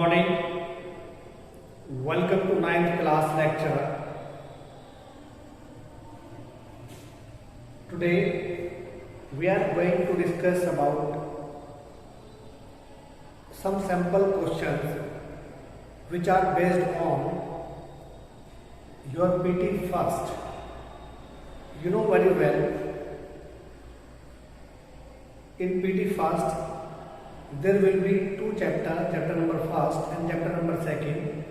morning. Welcome to 9th class lecture. Today we are going to discuss about some sample questions which are based on your PT first. You know very well, in PT first there will be two chapters, chapter number first and chapter number second.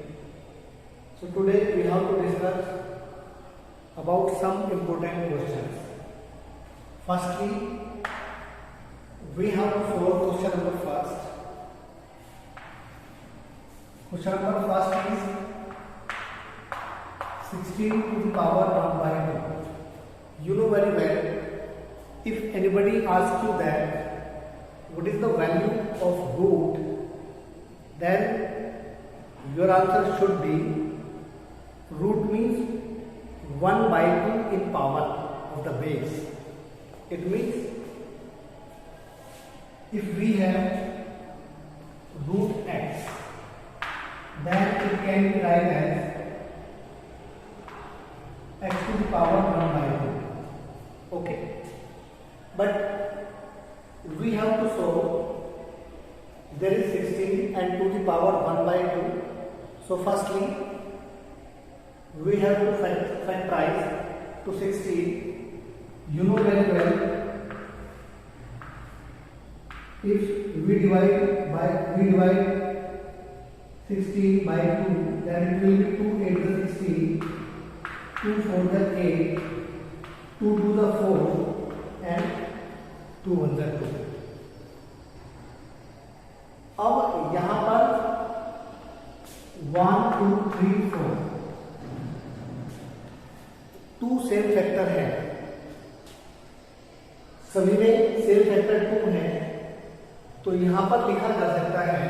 So today we have to discuss about some important questions. Firstly, we have to follow question number first. Question number first is 16 to the power 1 by 2. You know very well, if anybody asks you that what is the value of root, then your answer should be root means 1 by 2 in power of the base. It means if we have root x, then it can be written as x to the power 1 by 2. Okay, but we have to solve. There is 16 and to the power 1 by 2. So firstly, we have to factorize to 16. You know very well, if we divide 16 by 2, then it will be 2 8 the 16, 2 4 the 8, 2 2 the 4 and 2 1 the 2. अब यहाँ पर 1 2 3 4 2 same factor है, सभी में same factor 2 है, तो यहां पर लिखा जा सकता है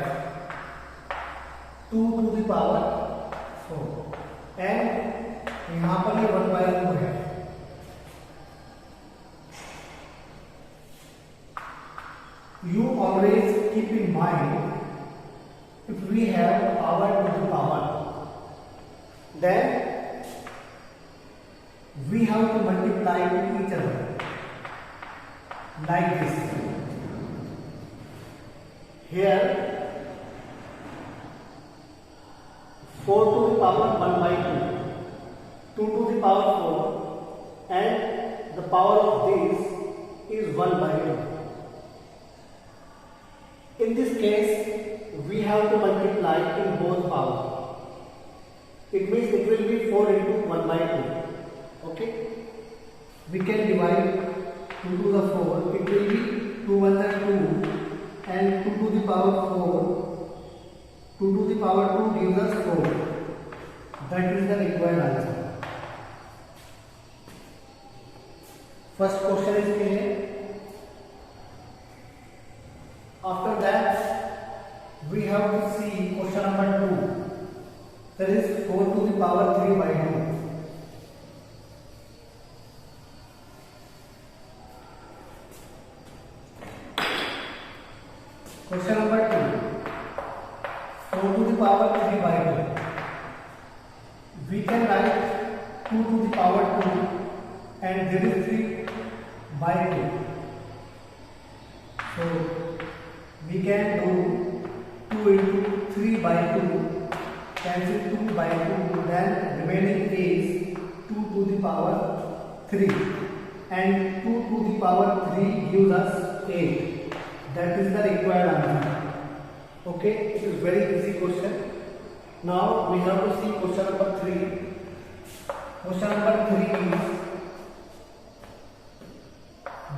2 to the power 4 एंड यहां पर ये 1 by 2 है. You always keep in mind, if we have power to the power, then we have to multiply to each other like this. Here 4 to the power 1 by 2, 2 to the power 4, and the power of this is 1 by 2. In this case, we have to multiply in both powers. It means it will be 4 into 1 by 2. Okay? We can divide 2 to the 4. It will be 2 1 the 2 and 2 to the power 4. 2 to the power 2 gives us 4. That is the required answer. First question is clear. After that, we have to see question number 2. That is 4 to the power 3 by 2. Question number 2. 4 to the power 3 by 2. We can write 2 to the power 2 and there is 3 by 2. So we can do 2 into 3 by 2, cancel 2 by 2, then remaining is 2 to the power 3 and 2 to the power 3 gives us 8. That is the required answer. Okay, it is very easy question. Now we have to see question number 3. Question number 3 is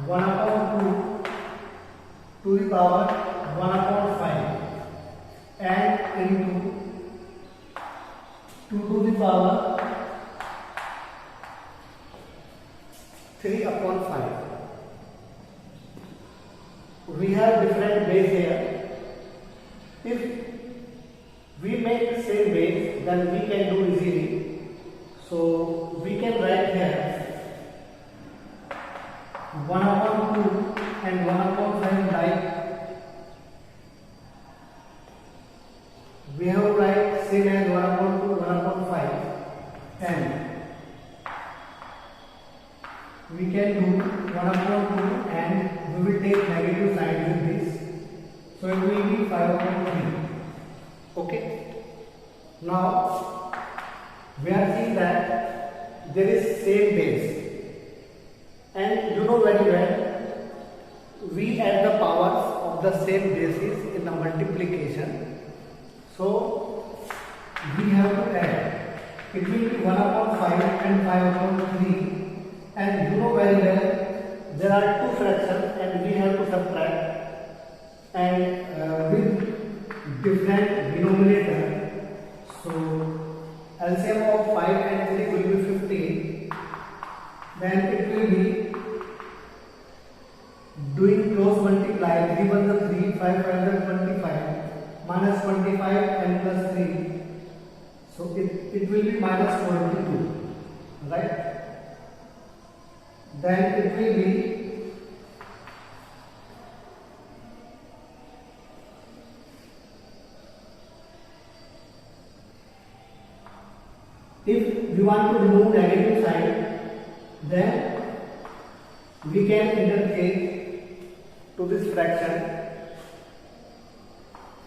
1 upon 2 to the power 1 upon 5 and into 2 to the power 3 upon 5. We have different base here. If we make same base, then we can do easily. So we can write here 1 upon 2 and 1 upon 5 like we can do 1 upon 2 and we will take negative sign with this. So it will be 5 upon 3. Okay. Now we are seeing that there is same base, and you know very well we add the powers of the same bases in the multiplication. So we have to add. It will be 1 upon 5 and 5 upon 3. And you know very well there are two fractions and we have to subtract, and with different denominator. So LCM of 5 and 3 will be 15. Then it will be doing close multiply. 3 1 the 3, 5 5 the 25, minus 25 and plus 3. So it will be minus 22, right? Then it will be if we want to remove negative sign, then we can interchange to this fraction.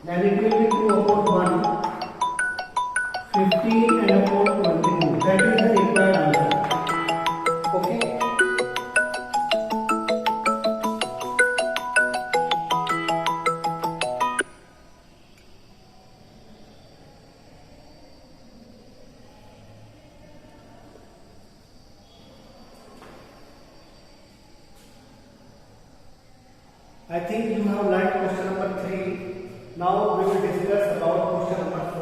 Then it will be 2 upon 1, 15 and upon 22. That is the required answer. Okay. I think you have learned question number 3. Now we will discuss about question number 4.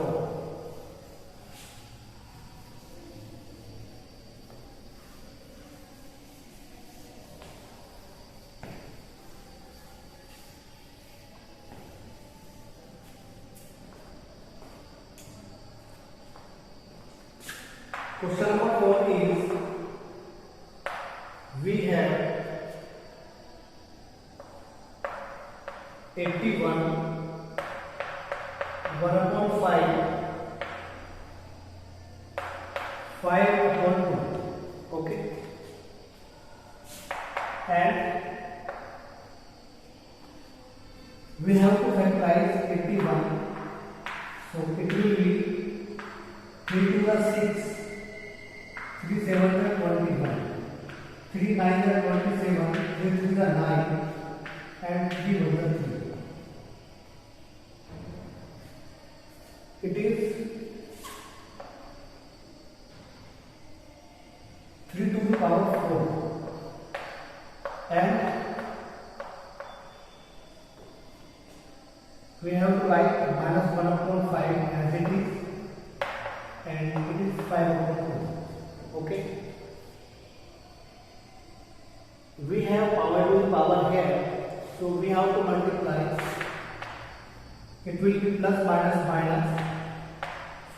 Question number 4 is, we have 81 1 upon 5 5 upon 2. Okay. And we have to factorize 81. So it will be 3 to the 6, 3 7 are 21, 3 9 are 27, 3 3 are 9, and 3 1 are 3. It is 3 to the power 4, and we have to write minus 1 upon 5 as it is, and it is 5 upon 4. Okay. We have power to the power here, so we have to multiply. It will be plus minus minus,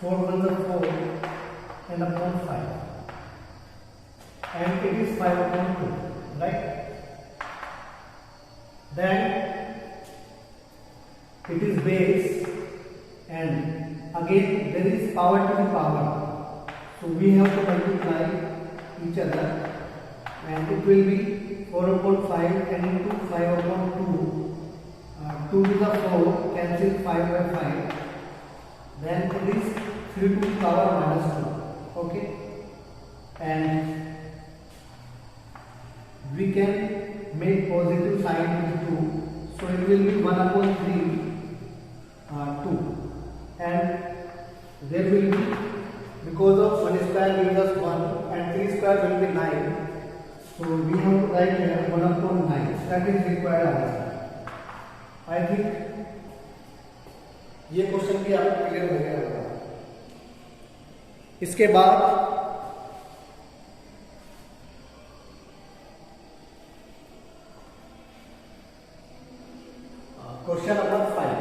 4 1 is 4 and upon 5, and it is 5 upon 2, right? Then it is base, and again there is power to the power, so we have to multiply each other, and it will be 4 upon 5 and into 5 upon 2, 2 to the 4 cancel 5 by 5, then it is 3 to the power minus 2. Okay. And we can make positive sign with 2, so it will be 1 upon 3, 2, and there will be, because of 1 square gives us 1 and 3 square will be 9, so we have to write here 1 upon 9. That is required answer. I think ये question भी आपको clear हो गया होगा. इसके बाद question number 5.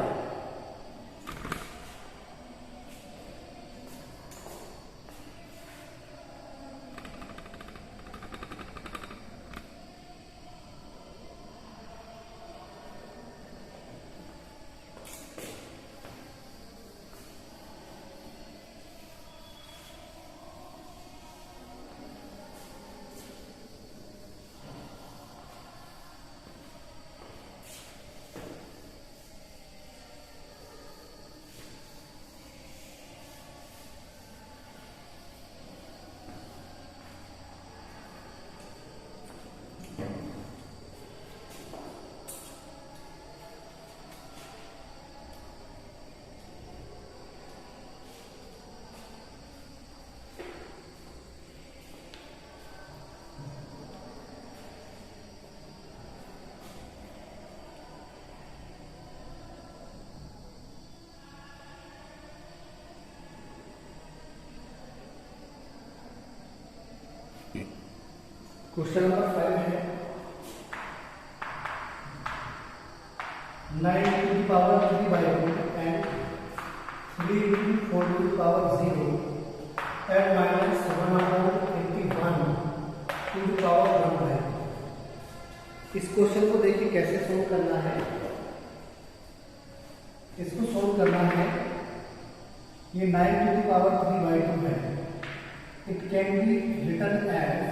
Question number 5 है 9 to the power 3 by 2 and 3 into 4 to the power 0 and minus 1 upon 81 to the power 1 by 2। इस क्वेश्चन को देखिए कैसे सोल्व करना है। इसको सोल्व करना है, ये 9 to the power 3 by 2 है। It can be written as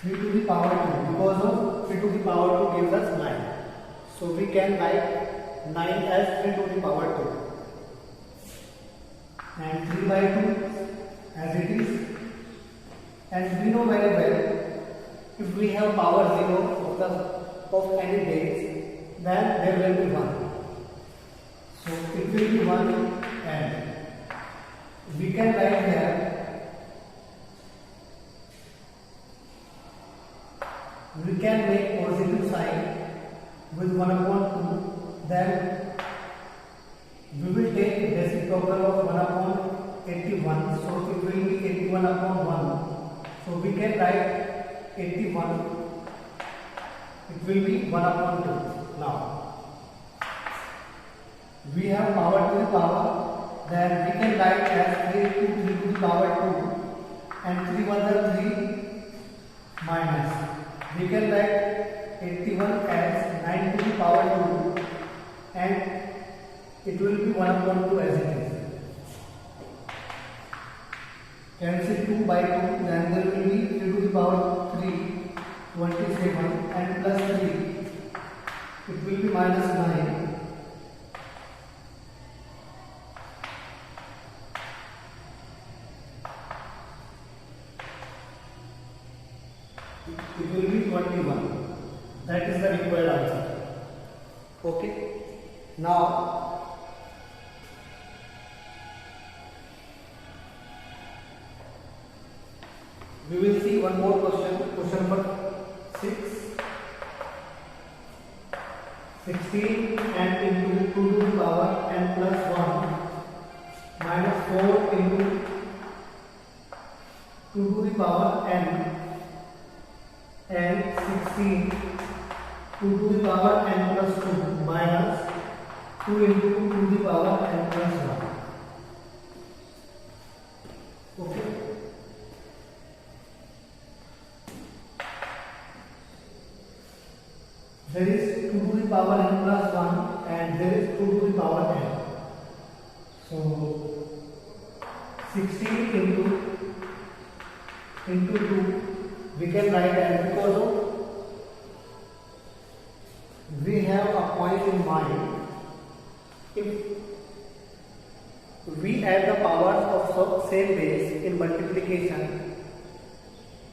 3 to the power 2 because of 3 to the power 2 gives us 9. So we can write 9 as 3 to the power 2 and 3 by 2 as it is. And we know very well if we have power 0 of any base, then there will be 1. So it will be 1 and we can write here we can make positive sign with 1 upon 2, then we will take reciprocal of 1 upon 81, so it will be 81 upon 1, so we can write 81, it will be 1 upon 2. Now we have power to the power, then we can write as 3 to 3 to the power 2 and 3 1 3 minus. We can write 81 as 9 to the power 2 and it will be 1 upon 2 as it is. Cancel 2 by 2, then there will be 3 to the power 3, 27 and plus 3, it will be minus 9. It will be 21. That is the required answer. Okay. Now we will see one more question. Question number 6. 16 and into 2 to the power n plus 1 minus 4 into 2 to the power n and 16 2 to the power n plus 2 minus 2 into 2 to the power n plus 1. Okay. There is 2 to the power n plus 1 and there is 2 to the power n. So 16 into 2 we can write as, because of we have a point in mind, if we add the powers of same base in multiplication,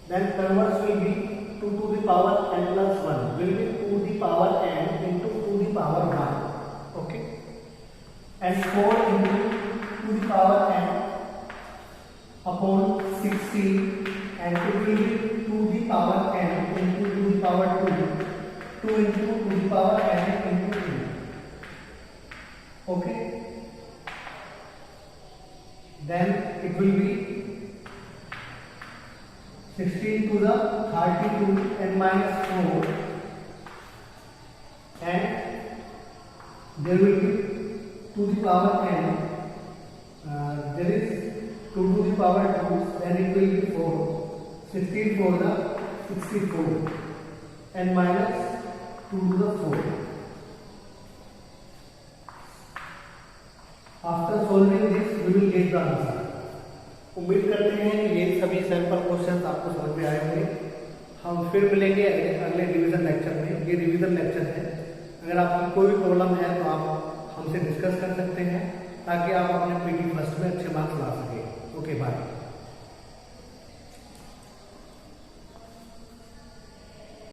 then converse will be 2 to the power n plus 1 will be 2 to the power n into 2 to the power 1. Okay, and 4 into 2 to the power n upon 16 and it will be 2 to the power n into 2 to the power 2, 2 into 2 to the power n into 2. Okay, then it will be 16 to the 32 n minus 4 and there will be 2 to the power n, there is 2 to the power 2, then it will be 4, 16 for the 64 and minus 2 to the 4. After solving this we will get the answer. उम्मीद करते हैं कि ये सभी sample questions आपको समझ में आए होंगे। हम फिर मिलेंगे अगले रिवीजन लेक्चर में। ये रिवीजन लेक्चर है, अगर आपको कोई भी प्रॉब्लम है तो आप हमसे डिस्कस कर सकते हैं ताकि आप अपने पीटी फर्स्ट में अच्छे मार्क्स ला सकें। Okay, bye.